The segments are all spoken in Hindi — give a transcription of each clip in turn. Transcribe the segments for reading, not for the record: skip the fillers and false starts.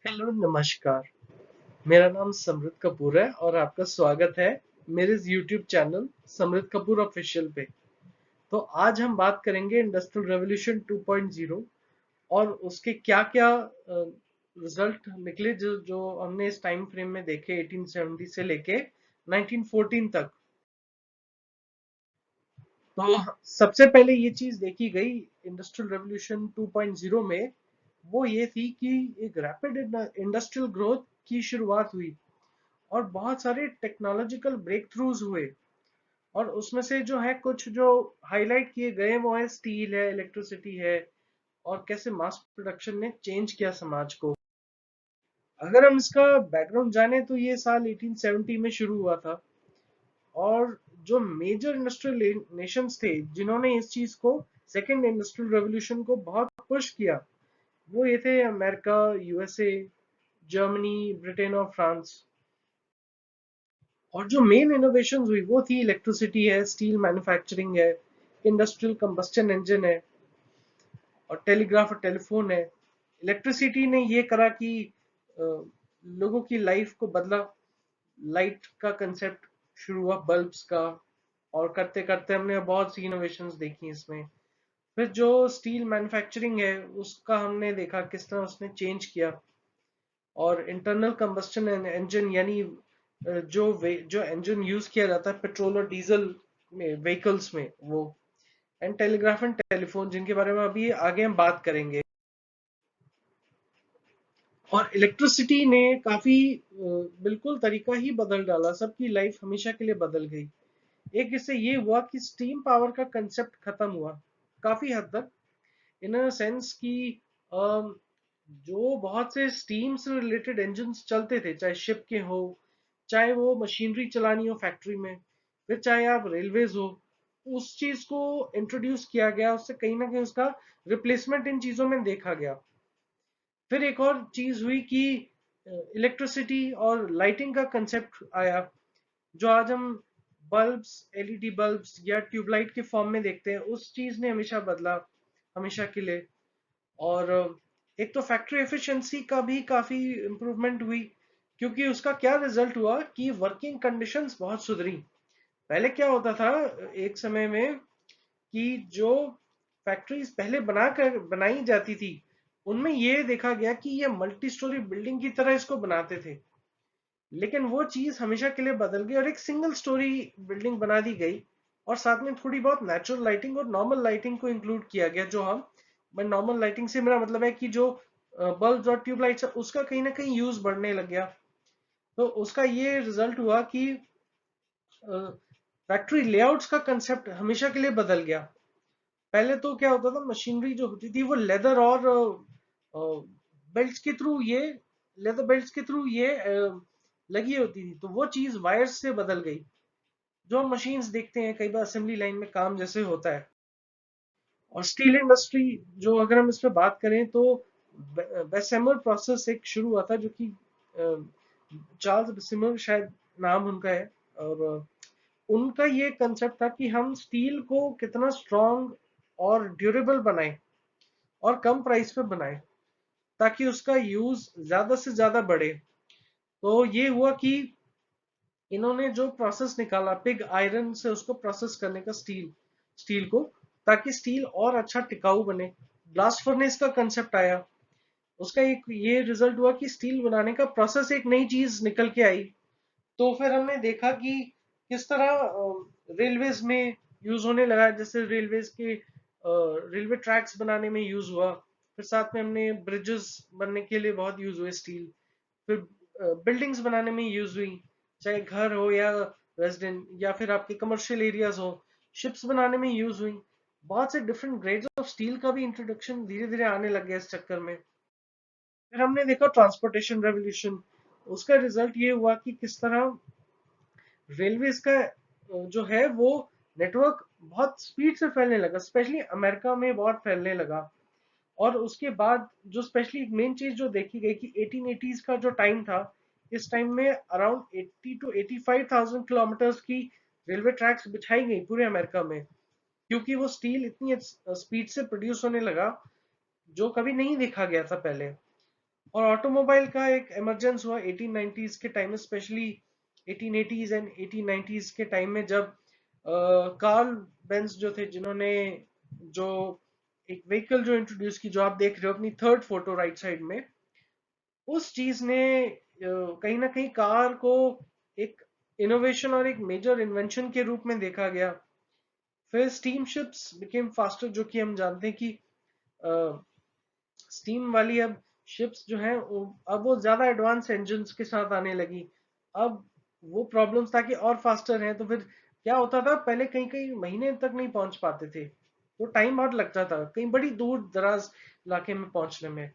हेलो नमस्कार। मेरा नाम समृत कपूर है और आपका स्वागत है मेरे इस YouTube channel Samrut Kapoor official पे। तो आज हम बात करेंगे इंडस्ट्रियल रेवोल्यूशन 2.0 और उसके क्या-क्या रिजल्ट निकले जो जो हमने इस टाइम फ्रेम में देखे 1870 से लेके 1914 तक। तो सबसे पहले ये चीज देखी गई इंडस्ट्रियल रेवोल्यूशन 2.0 में, वो ये थी कि एक रैपिड इंडस्ट्रियल ग्रोथ की शुरुआत हुई और बहुत सारे टेक्नोलॉजिकल ब्रेक थ्रूज हुए। और उसमें से जो है कुछ जो हाईलाइट किए गए वो है स्टील है, इलेक्ट्रिसिटी है और कैसे मास प्रोडक्शन ने चेंज किया समाज को। अगर हम इसका बैकग्राउंड जाने तो ये साल 1870 में शुरू हुआ था और जो मेजर इंडस्ट्रियल नेशंस थे जिन्होंने इस चीज को सेकेंड इंडस्ट्रियल रेवोल्यूशन को बहुत पुश किया, वो ये थे अमेरिका, यूएसए, जर्मनी, ब्रिटेन और फ्रांस। और जो मेन इनोवेशन हुई वो थी इलेक्ट्रिसिटी है, स्टील मैन्युफैक्चरिंग है, इंडस्ट्रियल कंबस्टन इंजन है और टेलीग्राफ और टेलीफोन है। इलेक्ट्रिसिटी ने ये करा कि लोगों की लाइफ को बदला। लाइट का कंसेप्ट शुरू हुआ बल्ब्स का, और करते करते हमने बहुत सी इनोवेशंस देखी इसमें। फिर जो स्टील मैन्युफैक्चरिंग है उसका हमने देखा किस तरह उसने चेंज किया। और इंटरनल कंबस्टन इंजन यानी जो इंजन यूज किया जाता है पेट्रोल और डीजल में व्हीकल्स में, वो एंड टेलीग्राफ एंड टेलीफोन जिनके बारे में अभी आगे हम बात करेंगे। और इलेक्ट्रिसिटी ने काफी बिल्कुल तरीका ही बदल डाला, सबकी लाइफ हमेशा के लिए बदल गई। एक इससे ये हुआ कि स्टीम पावर का कंसेप्ट खत्म हुआ काफी हद तक, इन अ सेंस कि अम, जो बहुत से स्टीम से रिलेटेड इंजन चलते थे, चाहे शिप के हो, चाहे वो मशीनरी चलानी हो फैक्ट्री में, फिर चाहे आप रेलवेज हो, उस चीज को इंट्रोड्यूस किया गया। उससे कहीं ना कहीं उसका रिप्लेसमेंट इन चीजों में देखा गया। फिर एक और चीज हुई कि इलेक्ट्रिसिटी और लाइटिंग का कंसेप्ट आया, जो आज हम बल्ब्स, एलईडी बल्ब्स या ट्यूबलाइट के फॉर्म में देखते हैं। उस चीज ने हमेशा बदला, हमेशा के लिए। और एक तो फैक्ट्री एफिशिएंसी का भी काफी इम्प्रूवमेंट हुई, क्योंकि उसका क्या रिजल्ट हुआ कि वर्किंग कंडीशंस बहुत सुधरी। पहले क्या होता था एक समय में कि जो फैक्ट्रीज पहले बनाई जाती थी उनमें ये देखा गया कि ये मल्टी स्टोरी बिल्डिंग की तरह इसको बनाते थे। लेकिन वो चीज हमेशा के लिए बदल गई और एक सिंगल स्टोरी बिल्डिंग बना दी गई। और साथ में थोड़ी बहुत नेचुरल लाइटिंग और नॉर्मल लाइटिंग को इंक्लूड किया गया। जो हम, मैं नॉर्मल लाइटिंग से मेरा मतलब है कि जो बल्ब और ट्यूबलाइट्स है उसका कहीं ना कहीं यूज बढ़ने लग गया। तो उसका ये रिजल्ट हुआ कि फैक्ट्री लेआउट्स का कंसेप्ट हमेशा के लिए बदल गया। पहले तो क्या होता था, मशीनरी जो होती थी वो लेदर और बेल्ट्स के थ्रू ये लेदर बेल्ट्स के थ्रू ये लगी होती थी, तो वो चीज वायर्स से बदल गई। जो हम मशीन्स देखते हैं कई बार असेंबली लाइन में काम जैसे होता है। और स्टील इंडस्ट्री, जो अगर हम इस पे बात करें तो बेसेमर प्रोसेस एक शुरू हुआ था, जो कि चार्ल्स बेसेमर शायद नाम उनका है। और उनका ये कंसेप्ट था कि हम स्टील को कितना स्ट्रॉन्ग और ड्यूरेबल बनाएं और कम प्राइस पे बनाएं, ताकि उसका यूज ज्यादा से ज्यादा बढ़े। तो ये हुआ कि इन्होंने जो प्रोसेस निकाला पिग आयरन से उसको प्रोसेस करने का, स्टील को, ताकि स्टील और अच्छा टिकाऊ बने। ब्लास्ट फर्नेस का कंसेप्ट आया। उसका एक ये रिजल्ट हुआ कि स्टील बनाने का प्रोसेस एक नई चीज निकल के आई। तो फिर हमने देखा कि किस तरह रेलवेज में यूज होने लगा, जैसे रेलवेज के रेलवे ट्रैक्स बनाने में यूज हुआ। फिर साथ में हमने ब्रिजेस बनने के लिए बहुत यूज हुए स्टील। फिर बिल्डिंग्स बनाने में यूज हुई, चाहे घर हो या रेजिडेंट या फिर आपके कमर्शियल एरियाज हो। शिप्स बनाने में यूज हुई। बहुत से डिफरेंट ग्रेड्स ऑफ स्टील का भी इंट्रोडक्शन धीरे धीरे आने लग गया इस चक्कर में। फिर हमने देखा ट्रांसपोर्टेशन रेवोल्यूशन। उसका रिजल्ट ये हुआ कि किस तरह रेलवे का जो है वो नेटवर्क बहुत स्पीड से फैलने लगा, स्पेशली अमेरिका में बहुत फैलने लगा। और उसके बाद जो स्पेशली मेन चीज जो देखी गई कि 1880s का जो टाइम था, इस टाइम में अराउंड 80 to 85,000 किलोमीटर्स की रेलवे ट्रैक्स बिछाई गई पूरे अमेरिका में, क्योंकि वो स्टील इतनी स्पीड से प्रोड्यूस होने लगा जो कभी नहीं देखा गया था पहले। और ऑटोमोबाइल का एक इमरजेंस हुआ 1890s के टाइम में, स्पेशली 1880s एंड 1890s के टाइम में, जब कार्ल बेंज जो थे, जिन्होंने जो एक व्हीकल जो इंट्रोड्यूस की, जो आप देख रहे हो अपनी थर्ड फोटो राइट साइड में, उस चीज ने कहीं ना कहीं कार को एक इनोवेशन और एक मेजर इन्वेंशन के रूप में देखा गया। फिर स्टीम शिप्स बिकेम फास्टर, जो कि हम जानते हैं कि स्टीम वाली अब शिप्स जो हैं अब वो ज्यादा एडवांस इंजन्स के साथ आने लगी। अब वो प्रॉब्लम्स था कि और फास्टर हैं, तो फिर क्या होता था, पहले कहीं कहीं महीने तक नहीं पहुंच पाते थे, तो टाइम बहुत लगता था कहीं बड़ी दूर दराज इलाके में पहुंचने में।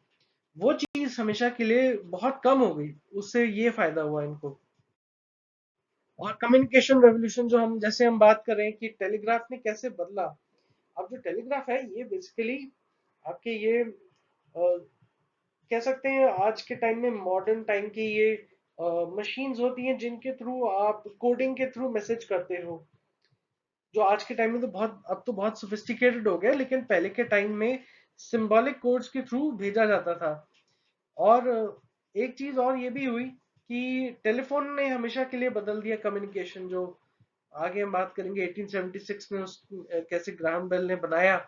वो चीज हमेशा के लिए बहुत कम हो गई, उससे ये फायदा हुआ इनको। और कम्युनिकेशन रेवोल्यूशन, जो हम जैसे हम बात कर रहे हैं कि टेलीग्राफ ने कैसे बदला। अब जो टेलीग्राफ है ये बेसिकली आपके ये कह सकते हैं आज के टाइम में मॉडर्न टाइम की ये मशीन्स होती हैं जिनके थ्रू आप कोडिंग के थ्रू मैसेज करते हो। जो आज के टाइम में तो बहुत, अब तो बहुत सोफिस्टिकेटेड हो गया, लेकिन पहले के टाइम में सिंबॉलिक कोड्स के थ्रू भेजा जाता था। और एक चीज और ये भी हुई कि टेलीफोन ने हमेशा के लिए बदल दिया कम्युनिकेशन। जो आगे हम बात करेंगे 1876 में उस कैसे ग्राहम बेल ने बनाया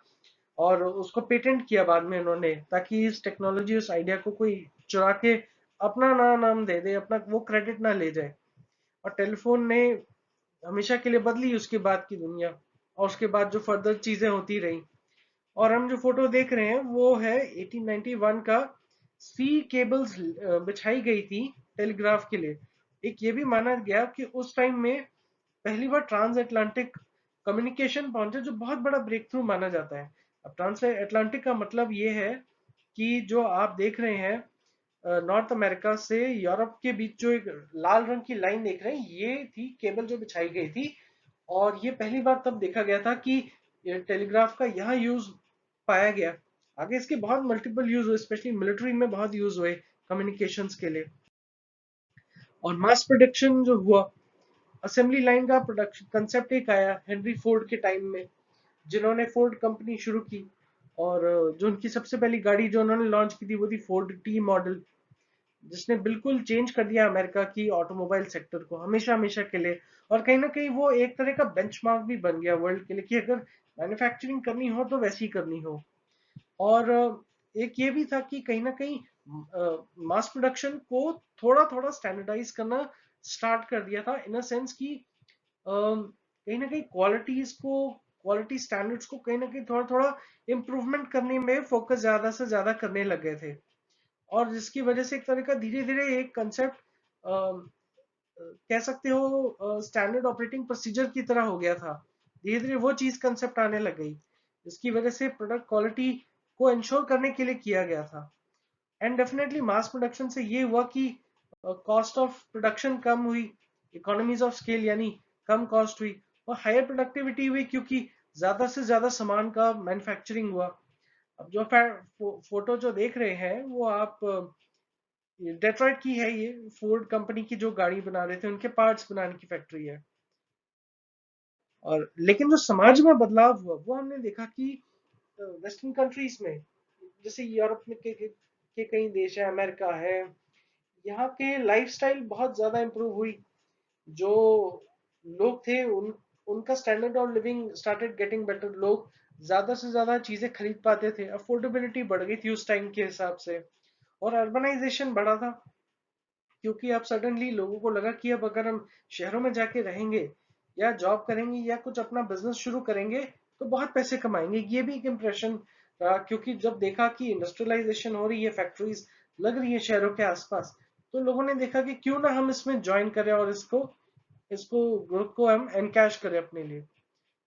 और उसको पेटेंट किया बाद में उन्होंने, ताकि इस टेक्नोलॉजी, उस आइडिया को कोई चुरा के अपना ना नाम दे दे, अपना वो क्रेडिट ना ले जाए। और टेलीफोन ने हमेशा के लिए बदली उसके बाद की दुनिया, और उसके बाद जो फर्दर चीजें होती रही। और हम जो फोटो देख रहे हैं वो है 1891 का। सी केबल्स बिछाई गई थी टेलीग्राफ के लिए। एक ये भी माना गया कि उस टाइम में पहली बार ट्रांस अटलांटिक कम्युनिकेशन पहुंचा, जो बहुत बड़ा ब्रेक थ्रू माना जाता है। अब ट्रांस अटलांटिक का मतलब ये है कि जो आप देख रहे हैं नॉर्थ अमेरिका से यूरोप के बीच जो एक लाल रंग की लाइन देख रहे हैं, ये थी केबल जो बिछाई गई थी। और ये पहली बार तब देखा गया था कि टेलीग्राफ का यहाँ यूज पाया गया। आगे इसके बहुत मल्टीपल यूज हुए, स्पेशली मिलिट्री में बहुत यूज हुए कम्युनिकेशंस के लिए। और मास प्रोडक्शन जो हुआ, असेंबली लाइन का प्रोडक्शन कंसेप्ट एक आया हेनरी फोर्ड के टाइम में, जिन्होंने फोर्ड कंपनी शुरू की। और जो उनकी सबसे पहली गाड़ी जो उन्होंने लॉन्च की थी वो थी फोर्ड टी मॉडल, जिसने बिल्कुल चेंज कर दिया अमेरिका की ऑटोमोबाइल सेक्टर को हमेशा हमेशा के लिए। और कहीं ना कहीं वो एक तरह का बेंचमार्क भी बन गया वर्ल्ड के लिए कि अगर मैन्युफैक्चरिंग करनी हो तो वैसी करनी हो। और एक ये भी था कि कहीं ना कहीं मास प्रोडक्शन को थोड़ा थोड़ा स्टैंडर्डाइज करना स्टार्ट कर दिया था, इन अ सेंस कि कहीं ना कहीं क्वालिटी स्टैंडर्ड्स को कहीं ना कहीं थोड़ा थोड़ा इम्प्रूवमेंट करने में फोकस ज्यादा से ज्यादा करने लग गए थे। और जिसकी वजह से एक तरह का धीरे धीरे एक कंसेप्ट कह सकते हो स्टैंडर्ड ऑपरेटिंग प्रोसीजर की तरह हो गया था। धीरे धीरे वो चीज कंसेप्ट आने लग गई, जिसकी वजह से प्रोडक्ट क्वालिटी को इंश्योर करने के लिए किया गया था। एंड डेफिनेटली मास प्रोडक्शन से ये हुआ कि कॉस्ट ऑफ प्रोडक्शन कम हुई, इकोनॉमीज ऑफ स्केल यानी कम कॉस्ट हुई, और हायर प्रोडक्टिविटी हुई क्योंकि ज्यादा से ज्यादा सामान का मैन्युफैक्चरिंग हुआ। अब जो फोटो जो देख रहे हैं वो आप डेट्रॉइट की है, ये फोर्ड कंपनी की जो गाड़ी बना रहे थे उनके पार्ट्स बनाने की फैक्ट्री है। और लेकिन जो समाज में बदलाव हुआ वो हमने देखा कि वेस्टर्न कंट्रीज में, जैसे यूरोप में के कई देश है, अमेरिका है, यहाँ के लाइफस्टाइल बहुत ज्यादा इंप्रूव हुई। जो लोग थे उनका standard of living started getting better. लोग ज्यादा से ज्यादा चीजें खरीद पाते थे, अफोर्डेबिलिटी बढ़ गई थी उस टाइम के हिसाब से। और अर्बनाइजेशन बढ़ा था, क्योंकि अब सडनली लोगों को लगा कि अब अगर हम शहरों में जाके रहेंगे या जॉब करेंगे या कुछ अपना बिजनेस शुरू करेंगे तो बहुत पैसे कमाएंगे। ये भी एक इम्प्रेशन रहा, क्योंकि जब देखा कि इंडस्ट्रियलाइजेशन हो रही है, फैक्ट्रीज लग रही है शहरों के आसपास, तो लोगों ने देखा कि क्यों ना हम इसमें ज्वाइन करें और इसको इसको ग्रोथ को हम एनकैश करें अपने लिए।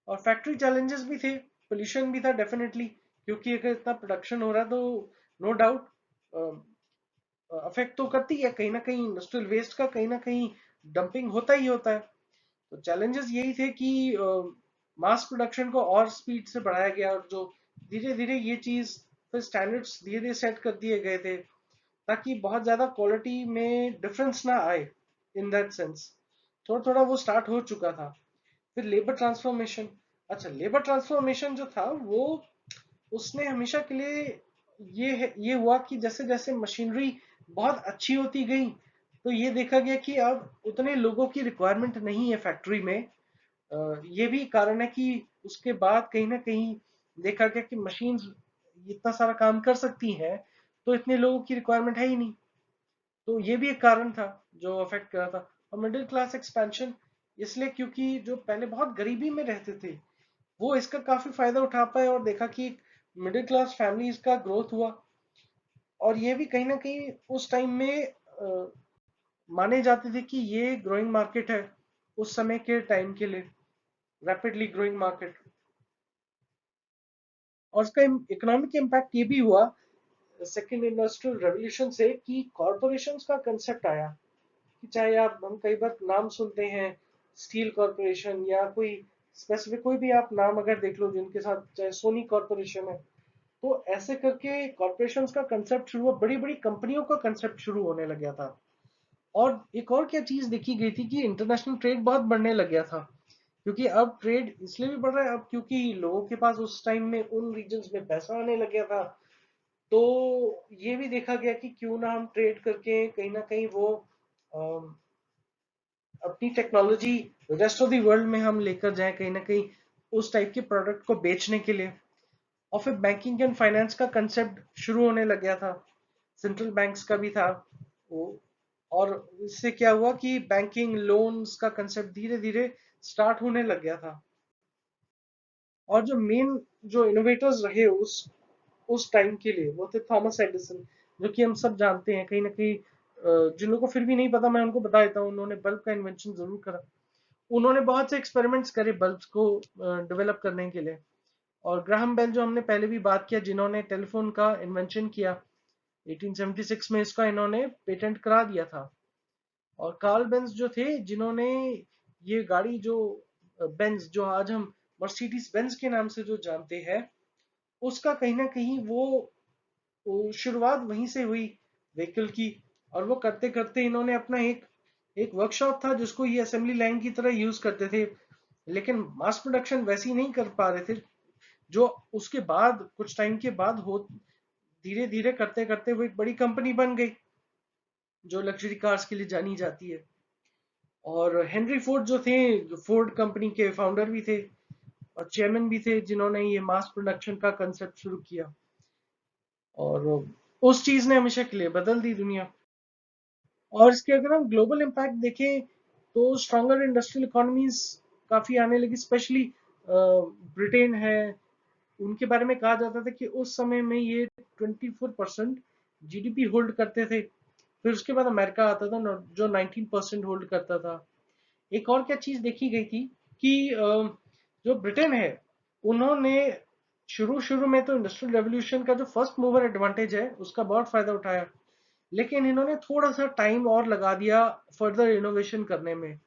और फैक्ट्री चैलेंजेस भी थे, पोल्यूशन भी था डेफिनेटली, क्योंकि अगर इतना प्रोडक्शन हो रहा है तो नो डाउट अफेक्ट तो करती है कहीं ना कहीं, इंडस्ट्रियल वेस्ट का कहीं ना कहीं डंपिंग होता ही होता है। तो चैलेंजेस यही थे कि मास प्रोडक्शन को और स्पीड से बढ़ाया गया, और जो धीरे धीरे ये चीज फिर स्टैंडर्ड्स धीरे धीरे सेट कर दिए गए थे, ताकि बहुत ज्यादा क्वालिटी में डिफरेंस ना आए। इन दैट सेंस थोड़ा थोड़ा वो स्टार्ट हो चुका था। फिर लेबर ट्रांसफॉर्मेशन। अच्छा, लेबर ट्रांसफॉर्मेशन जो था वो उसने हमेशा के लिए ये हुआ कि जैसे जैसे मशीनरी बहुत अच्छी होती गई, तो ये देखा गया कि अब उतने लोगों की रिक्वायरमेंट नहीं है फैक्ट्री में। ये भी कारण है कि उसके बाद कहीं ना कहीं देखा गया कि मशीन्स इतना सारा काम कर सकती हैं, तो इतने लोगों की रिक्वायरमेंट है ही नहीं। तो ये भी एक कारण था जो अफेक्ट कर रहा था। और मिडिल क्लास एक्सपेंशन इसलिए क्योंकि जो पहले बहुत गरीबी में रहते थे वो इसका काफी फायदा उठा पाए और देखा कि मिडिल क्लास फैमिलीज का ग्रोथ हुआ। और ये भी कहीं ना कहीं उस टाइम में माने जाते थे कि ये ग्रोइंग मार्केट है उस समय के टाइम के लिए, रैपिडली ग्रोइंग मार्केट। और उसका इकोनॉमिक इम्पैक्ट ये भी हुआ सेकेंड इंडस्ट्रियल रेवोल्यूशन से कि कॉरपोरेशंस का कंसेप्ट आया। कि चाहे आप हम कई बार नाम सुनते हैं स्टील कॉरपोरेशन या कोई स्पेसिफिक कोई भी आप नाम अगर देख लो जिनके साथ, चाहे सोनी कॉरपोरेशन है, तो ऐसे करके कॉरपोरेशंस का कंसेप्ट शुरू हुआ, बड़ी बड़ी कंपनियों का कंसेप्ट शुरू होने लग गया था। और एक और क्या चीज देखी गई थी कि इंटरनेशनल ट्रेड बहुत बढ़ने लग गया था। क्योंकि अब ट्रेड इसलिए भी बढ़ रहा है अब क्योंकि लोगों के पास उस टाइम में उन रीजन्स में पैसा आने लग गया था। तो ये भी देखा गया कि क्यों ना हम ट्रेड करके कहीं ना कहीं वो अम, अपनी technology rest of the world में हम लेकर जाएं कहीं ना कहीं उस टाइप के प्रोडक्ट को बेचने के लिए। और फिर बैंकिंग एंड फाइनेंस का कंसेप्ट शुरू होने लग गया था, सेंट्रल बैंक्स का भी था वो। और इससे क्या हुआ कि बैंकिंग लोन्स का कंसेप्ट धीरे धीरे स्टार्ट होने लग गया था। और जो मेन जो इनोवेटर्स रहे उस टाइम के लिए वो थे थॉमस एडिसन, जो कि हम सब जानते हैं कहीं ना कहीं। जिन लोगों को फिर भी नहीं पता मैं उनको बता देता हूँ, उन्होंने बल्ब का इन्वेंशन जरूर करा। उन्होंने बहुत से एक्सपेरिमेंट्स करे बल्ब्स को डेवलप करने के लिए। और ग्राहम बेल जो हमने पहले भी बात किया जिन्होंने टेलीफोन का इन्वेंशन किया 1876 में, इसका इन्होंने पेटेंट करा दिया था। और कार्ल बेंज जो थे जिन्होंने ये गाड़ी जो बेंज जो आज हम मर्सिडीज बेंज के नाम से जो जानते हैं, उसका कहीं ना कहीं वो शुरुआत वहीं से हुई व्हीकल की। और वो करते करते इन्होंने अपना एक एक वर्कशॉप था जिसको ये असेंबली लाइन की तरह यूज करते थे, लेकिन मास प्रोडक्शन वैसी नहीं कर पा रहे थे। जो उसके बाद कुछ टाइम के बाद हो धीरे धीरे करते करते वो एक बड़ी कंपनी बन गई जो लग्जरी कार्स के लिए जानी जाती है। और हेनरी फोर्ड जो थे, फोर्ड कंपनी के फाउंडर भी थे और चेयरमैन भी थे, जिन्होंने ये मास प्रोडक्शन का कंसेप्ट शुरू किया। और उस चीज ने हमेशा के लिए बदल दी दुनिया। और इसके अगर हम ग्लोबल इम्पैक्ट देखें तो स्ट्रॉन्गर इंडस्ट्रियल इकोनॉमीज काफी आने लगी, स्पेशली ब्रिटेन है। उनके बारे में कहा जाता था कि उस समय में ये 24% जीडीपी होल्ड करते थे। फिर उसके बाद अमेरिका आता था जो 19% होल्ड करता था। एक और क्या चीज देखी गई थी कि जो ब्रिटेन है उन्होंने शुरू शुरू में तो इंडस्ट्रियल रेवोल्यूशन का जो फर्स्ट मूवर एडवांटेज है उसका बहुत फायदा उठाया, लेकिन इन्होंने थोड़ा सा टाइम और लगा दिया फर्दर इनोवेशन करने में।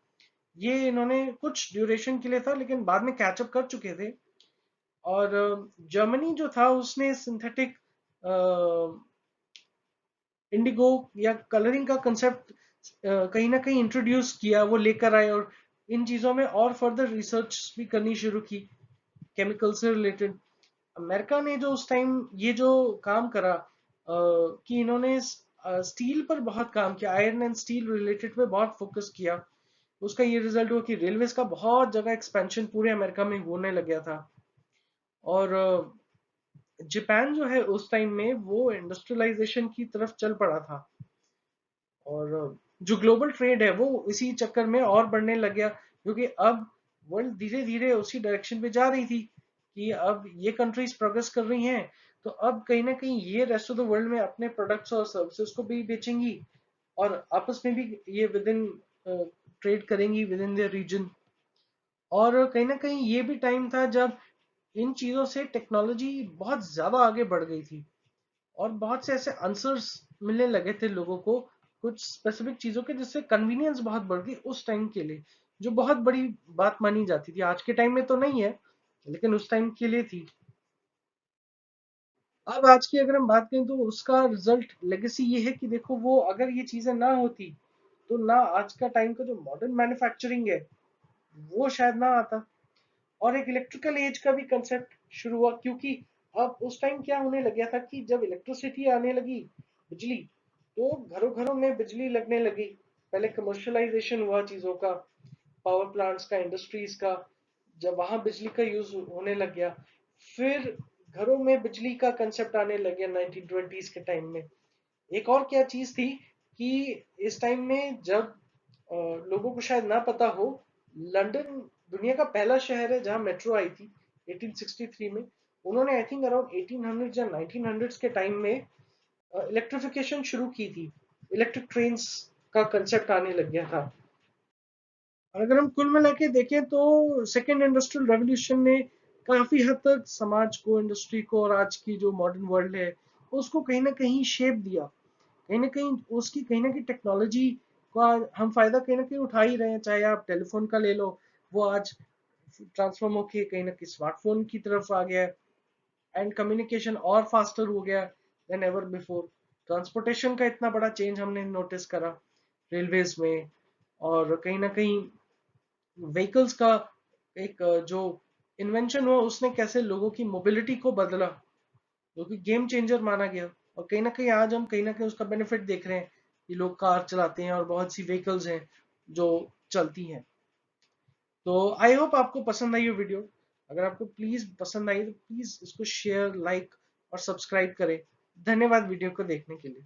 ये इन्होंने कुछ ड्यूरेशन के लिए था लेकिन बाद में कैचअप कर चुके थे। और जर्मनी जो था उसने सिंथेटिक इंडिगो या कलरिंग का कंसेप्ट कहीं ना कहीं इंट्रोड्यूस किया, वो लेकर आए और इन चीजों में और फर्दर रिसर्च भी करनी शुरू की केमिकल से रिलेटेड। अमेरिका ने जो उस टाइम ये जो काम करा कि इन्होंने स्टील पर बहुत काम किया, आयरन एंड स्टील रिलेटेड पे बहुत फोकस किया। उसका ये रिजल्ट हुआ कि रेलवेज का बहुत जगह एक्सपेंशन पूरे अमेरिका में होने लग गया था। और जापान जो है उस टाइम में वो इंडस्ट्रियलाइजेशन की तरफ चल पड़ा था। और जो ग्लोबल ट्रेड है वो इसी चक्कर में और बढ़ने लग गया, क्योंकि अब वर्ल्ड धीरे धीरे उसी डायरेक्शन पे जा रही थी कि अब ये कंट्रीज प्रोग्रेस कर रही हैं, तो अब कहीं ना कहीं ये रेस्ट ऑफ द वर्ल्ड में अपने प्रोडक्ट्स और सर्विसेज को भी बेचेंगी और आपस में भी ये विद इन ट्रेड करेंगी विद इन द रीजन। और कहीं ना कहीं ये भी टाइम था जब इन चीजों से टेक्नोलॉजी बहुत ज्यादा आगे बढ़ गई थी और बहुत से ऐसे आंसर्स मिलने लगे थे लोगों को कुछ स्पेसिफिक चीजों के, जिससे कन्वीनियंस बहुत बढ़ गई उस टाइम के लिए, जो बहुत बड़ी बात मानी जाती थी। आज के टाइम में तो नहीं है लेकिन उस टाइम के लिए थी। अब आज की अगर हम बात करें तो उसका रिजल्ट लेगेसी ये है कि देखो वो अगर ये चीजें ना होती तो ना आज का टाइम का जो मॉडर्न मैन्युफैक्चरिंग है वो शायद ना आता। और एक इलेक्ट्रिकल एज का भी कंसेप्ट शुरू हुआ, क्योंकि अब उस टाइम क्या होने लग गया था कि जब इलेक्ट्रिसिटी आने लगी, बिजली, तो घरों घरों में बिजली लगने लगी। पहले कमर्शलाइजेशन हुआ चीजों का, पावर प्लांट्स का, इंडस्ट्रीज का, जब वहां बिजली का यूज होने लग गया, फिर घरों में बिजली का कंसेप्ट आने लग गया 1920s के टाइम में। एक और क्या चीज थी कि इस टाइम में जब लोगों को शायद ना पता हो, लंदन दुनिया का पहला शहर है जहां मेट्रो आई थी 1863 में। उन्होंने आई थिंक अराउंड 1800 या 1900 के टाइम में इलेक्ट्रिफिकेशन शुरू की थी, इलेक्ट्रिक ट्रेन्स का कंसेप्ट आने लग गया था। और अगर हम कुल मिला के देखें तो सेकेंड इंडस्ट्रियल रेवोल्यूशन ने काफी हद तक समाज को, इंडस्ट्री को और आज की जो मॉडर्न वर्ल्ड है उसको कहीं ना कहीं शेप दिया। कहीं ना कहीं उसकी कहीं ना कहीं टेक्नोलॉजी का हम फायदा कहीं ना कहीं उठा ही रहे हैं। चाहे आप टेलीफोन का ले लो, वो आज ट्रांसफॉर्म होके कहीं ना कहीं स्मार्टफोन की तरफ आ गया है, एंड कम्युनिकेशन और फास्टर हो गया देन एवर बिफोर। ट्रांसपोर्टेशन का इतना बड़ा चेंज हमने नोटिस करा रेलवेज में, और कहीं ना कहीं व्हीकल्स का एक जो इन्वेंशन हुआ उसने कैसे लोगों की मोबिलिटी को बदला, जो कि गेम चेंजर माना गया। और कहीं ना कहीं आज हम कहीं ना कहीं उसका बेनिफिट देख रहे हैं कि लोग कार चलाते हैं और बहुत सी व्हीकल्स हैं जो चलती हैं। तो आई होप आपको पसंद आई हो वीडियो। अगर आपको प्लीज पसंद आई तो प्लीज इसको शेयर, लाइक और सब्सक्राइब करें। धन्यवाद वीडियो को देखने के लिए।